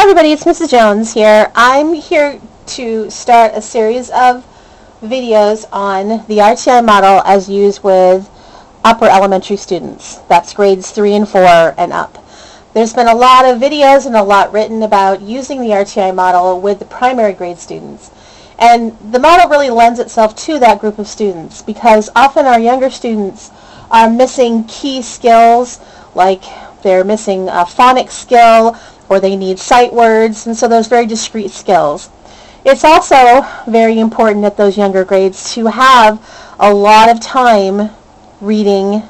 Hi everybody, it's Mrs. Jones here. I'm here to start a series of videos on the RtI model as used with upper elementary students. That's grades 3 and 4 and up. There's been a lot of videos and a lot written about using the RtI model with the primary grade students. And the model really lends itself to that group of students because often our younger students are missing key skills, like they're missing a phonics skill, or they need sight words, and so those very discrete skills. It's also very important at those younger grades to have a lot of time reading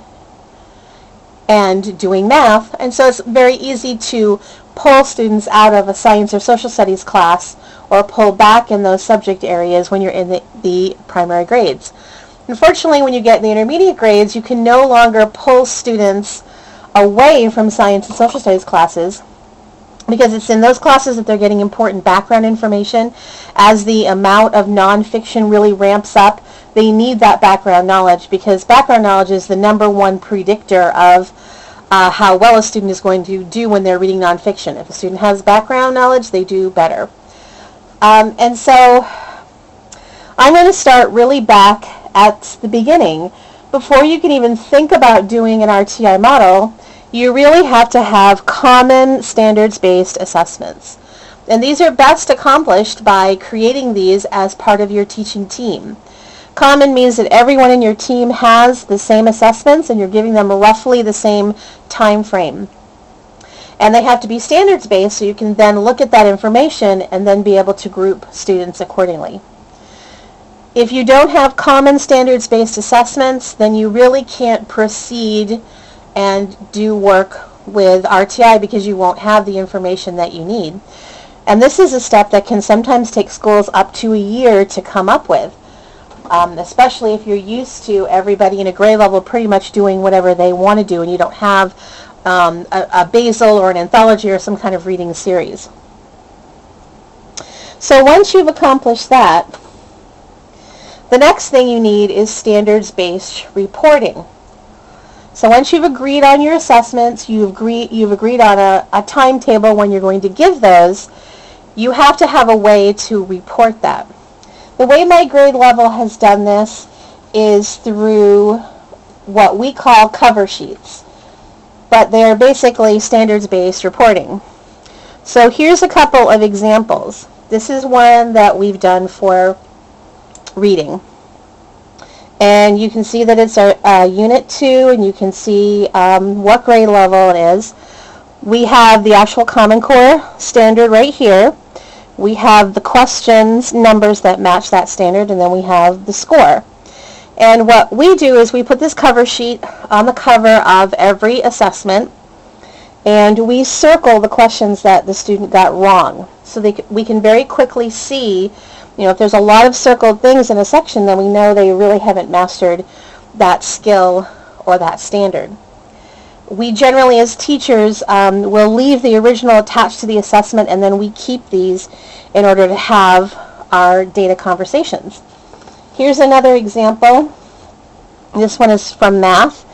and doing math, and so it's very easy to pull students out of a science or social studies class or pull back in those subject areas when you're in the primary grades. Unfortunately, when you get in the intermediate grades, you can no longer pull students away from science and social studies classes because it's in those classes that they're getting important background information. As the amount of nonfiction really ramps up, they need that background knowledge because background knowledge is the #1 predictor of how well a student is going to do when they're reading nonfiction. If a student has background knowledge, they do better. And so I'm going to start really back at the beginning. Before you can even think about doing an RtI model, you really have to have common standards-based assessments. And these are best accomplished by creating these as part of your teaching team. Common means that everyone in your team has the same assessments and you're giving them roughly the same time frame. And they have to be standards-based so you can then look at that information and then be able to group students accordingly. If you don't have common standards-based assessments, then you really can't proceed and do work with RtI because you won't have the information that you need. And this is a step that can sometimes take schools up to a year to come up with, especially if you're used to everybody in a grade level pretty much doing whatever they want to do and you don't have a basal or an anthology or some kind of reading series. So once you've accomplished that, the next thing you need is standards-based reporting. So once you've agreed on your assessments, you've agreed on a timetable when you're going to give those, you have to have a way to report that. The way my grade level has done this is through what we call cover sheets, but they're basically standards-based reporting. So here's a couple of examples. This is one that we've done for reading. And you can see that it's a Unit 2, and you can see what grade level it is. We have the actual Common Core standard right here. We have the questions numbers that match that standard, and then we have the score. And what we do is we put this cover sheet on the cover of every assessment, and we circle the questions that the student got wrong. So we can very quickly see, if there's a lot of circled things in a section, then we know they really haven't mastered that skill or that standard. We generally, as teachers, will leave the original attached to the assessment, and then we keep these in order to have our data conversations. Here's another example. This one is from math,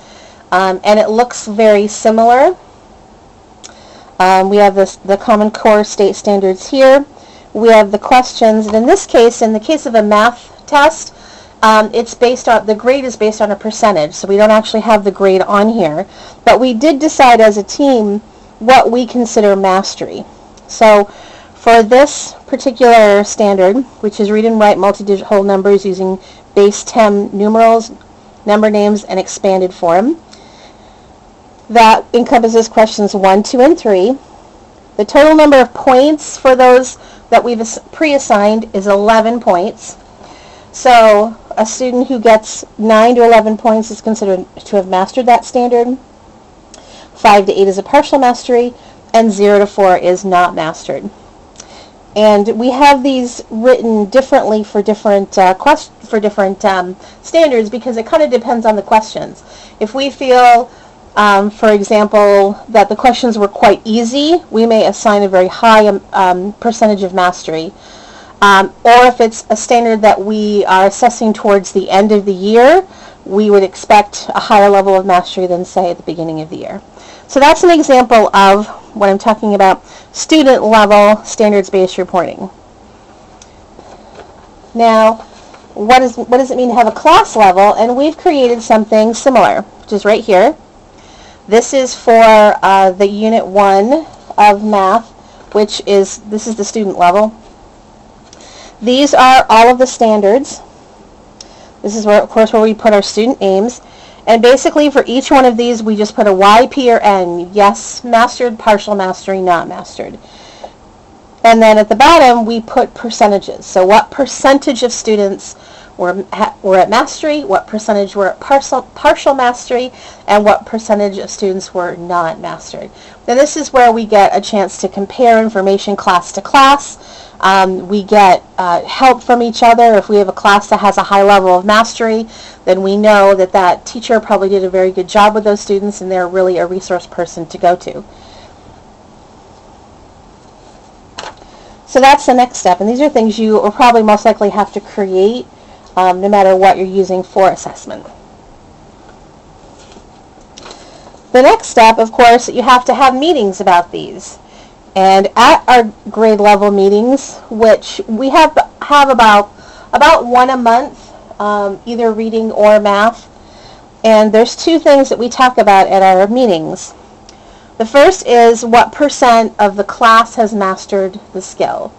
and it looks very similar. We have the Common Core state standards here. We have the questions, and in the case of a math test, the grade is based on a percentage, so we don't actually have the grade on here, but we did decide as a team what we consider mastery. So for this particular standard, which is read and write multi-digit whole numbers using base 10 numerals, number names, and expanded form, that encompasses questions 1, 2, and 3. The total number of points for those that we've pre-assigned is 11 points. So a student who gets 9 to 11 points is considered to have mastered that standard. 5 to 8 is a partial mastery, and 0 to 4 is not mastered. And we have these written differently for different standards because it kind of depends on the questions. If we feel for example, that the questions were quite easy, we may assign a very high percentage of mastery. Or if it's a standard that we are assessing towards the end of the year, we would expect a higher level of mastery than, say, at the beginning of the year. So that's an example of when I'm talking about student level standards-based reporting. Now, what does it mean to have a class level? And we've created something similar, which is right here. This is for the Unit 1 of Math, this is the student level. These are all of the standards. This is where, of course, where we put our student names. And basically for each one of these, we just put a Y, P, or N. Yes, mastered, partial mastery, not mastered. And then at the bottom, we put percentages. So what percentage of students were at mastery, what percentage were at partial mastery, and what percentage of students were not mastered. And this is where we get a chance to compare information class to class. We get help from each other. If we have a class that has a high level of mastery, then we know that that teacher probably did a very good job with those students, and they're really a resource person to go to. So that's the next step, and these are things you will probably most likely have to create no matter what you're using for assessment. The next step, of course, you have to have meetings about these. And at our grade level meetings, which we have about one a month, either reading or math, and there's two things that we talk about at our meetings. The first is what percent of the class has mastered the skill.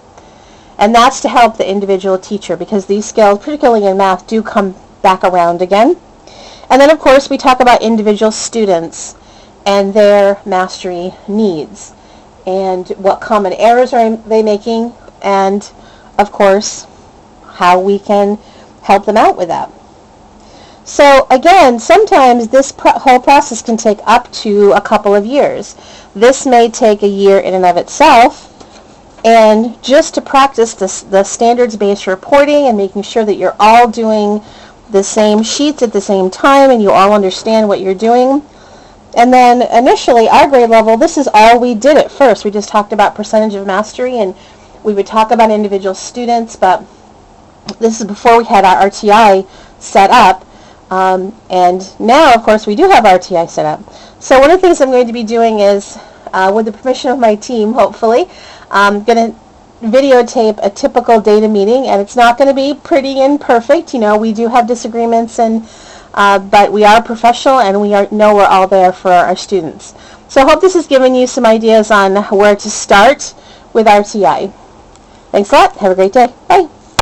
And that's to help the individual teacher, because these skills, particularly in math, do come back around again. And then, of course, we talk about individual students and their mastery needs, and what common errors are they making, and, of course, how we can help them out with that. So again, sometimes this whole process can take up to a couple of years. This may take a year in and of itself, and just to practice the standards-based reporting and making sure that you're all doing the same sheets at the same time and you all understand what you're doing. And then initially, our grade level, this is all we did at first. We just talked about percentage of mastery, and we would talk about individual students, but this is before we had our RtI set up. And now, of course, we do have RtI set up. So one of the things I'm going to be doing is, with the permission of my team, hopefully, I'm going to videotape a typical data meeting, and it's not going to be pretty and perfect. You know, we do have disagreements, and but we are professional, and we know we're all there for our students. So I hope this has given you some ideas on where to start with RtI. Thanks a lot. Have a great day. Bye.